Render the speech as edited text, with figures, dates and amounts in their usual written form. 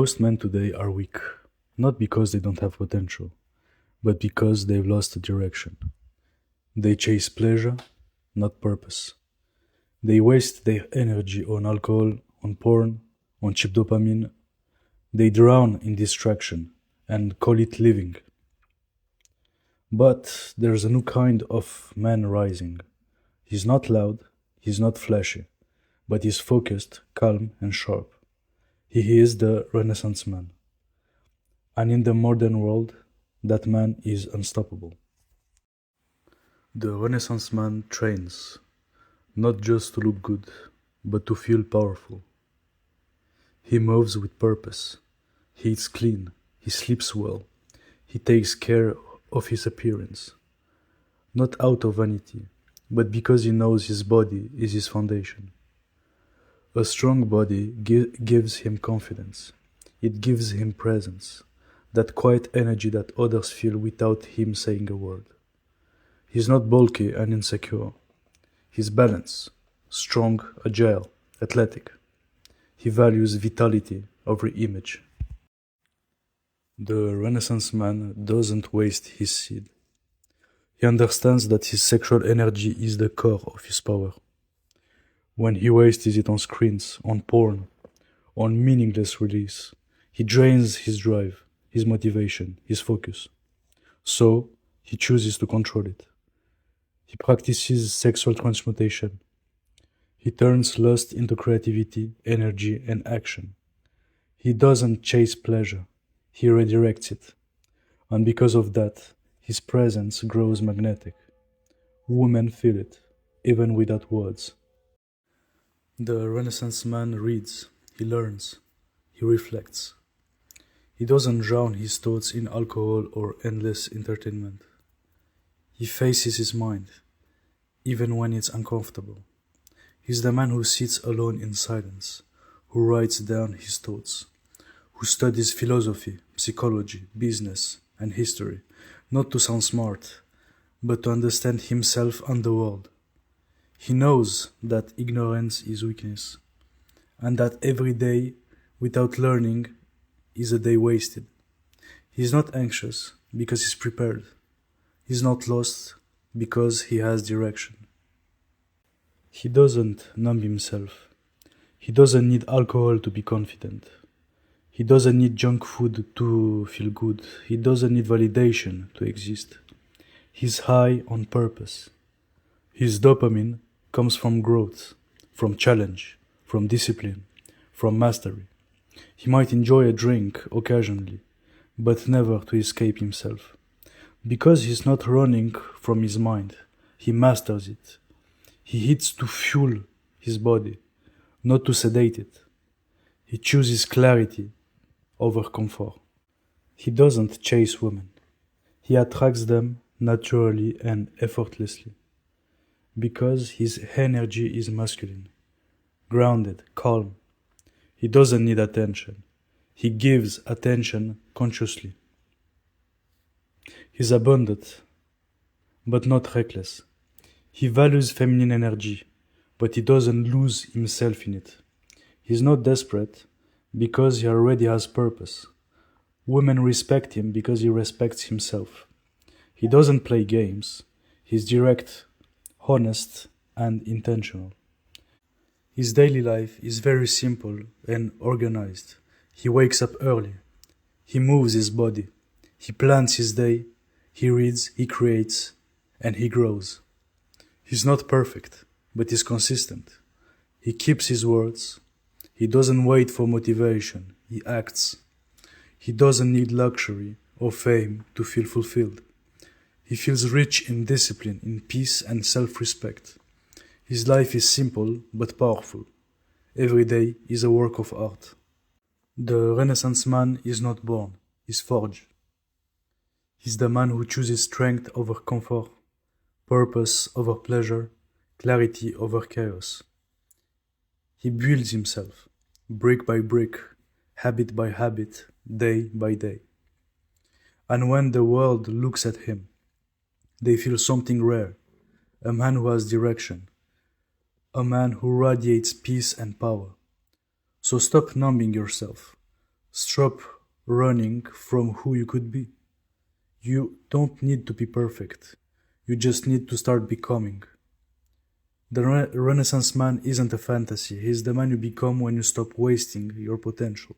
Most men today are weak, not because they don't have potential, but because they've lost direction. They chase pleasure, not purpose. They waste their energy on alcohol, on porn, on cheap dopamine. They drown in distraction and call it living. But there's a new kind of man rising. He's not loud, he's not flashy, but he's focused, calm, and sharp. He is the Renaissance man. And in the modern world, that man is unstoppable. The Renaissance man trains, not just to look good, but to feel powerful. He moves with purpose. He eats clean. He sleeps well. He takes care of his appearance. Not out of vanity, but because he knows his body is his foundation. A strong body gives him confidence. It gives him presence, that quiet energy that others feel without him saying a word. He's not bulky and insecure. He's balanced, strong, agile, athletic. He values vitality over image. The Renaissance man doesn't waste his seed. He understands that his sexual energy is the core of his power. When he wastes it on screens, on porn, on meaningless release, he drains his drive, his motivation, his focus. So, he chooses to control it. He practices sexual transmutation. He turns lust into creativity, energy, and action. He doesn't chase pleasure, he redirects it. And because of that, his presence grows magnetic. Women feel it, even without words. The Renaissance man reads, he learns, he reflects. He doesn't drown his thoughts in alcohol or endless entertainment. He faces his mind, even when it's uncomfortable. He's the man who sits alone in silence, who writes down his thoughts, who studies philosophy, psychology, business, and history, not to sound smart, but to understand himself and the world. He knows that ignorance is weakness, and that every day without learning is a day wasted. He's not anxious because he's prepared. He's not lost because he has direction. He doesn't numb himself. He doesn't need alcohol to be confident. He doesn't need junk food to feel good. He doesn't need validation to exist. He's high on purpose. His dopamine comes from growth, from challenge, from discipline, from mastery. He might enjoy a drink occasionally, but never to escape himself. Because he's not running from his mind, he masters it. He eats to fuel his body, not to sedate it. He chooses clarity over comfort. He doesn't chase women. He attracts them naturally and effortlessly. Because his energy is masculine, grounded, calm. He doesn't need attention. He gives attention consciously. He's abundant, but not reckless. He values feminine energy, but he doesn't lose himself in it. He's not desperate because he already has purpose. Women respect him because he respects himself. He doesn't play games. He's direct, honest, and intentional. His daily life is very simple and organized. He wakes up early. He moves his body. He plans his day. He reads, he creates, and he grows. He's not perfect, but he's consistent. He keeps his words. He doesn't wait for motivation. He acts. He doesn't need luxury or fame to feel fulfilled. He feels rich in discipline, in peace and self-respect. His life is simple but powerful. Every day is a work of art. The Renaissance man is not born, he's forged. He's the man who chooses strength over comfort, purpose over pleasure, clarity over chaos. He builds himself, brick by brick, habit by habit, day by day. And when the world looks at him, they feel something rare, a man who has direction, a man who radiates peace and power. So stop numbing yourself. Stop running from who you could be. You don't need to be perfect. You just need to start becoming. The Renaissance man isn't a fantasy, he's the man you become when you stop wasting your potential.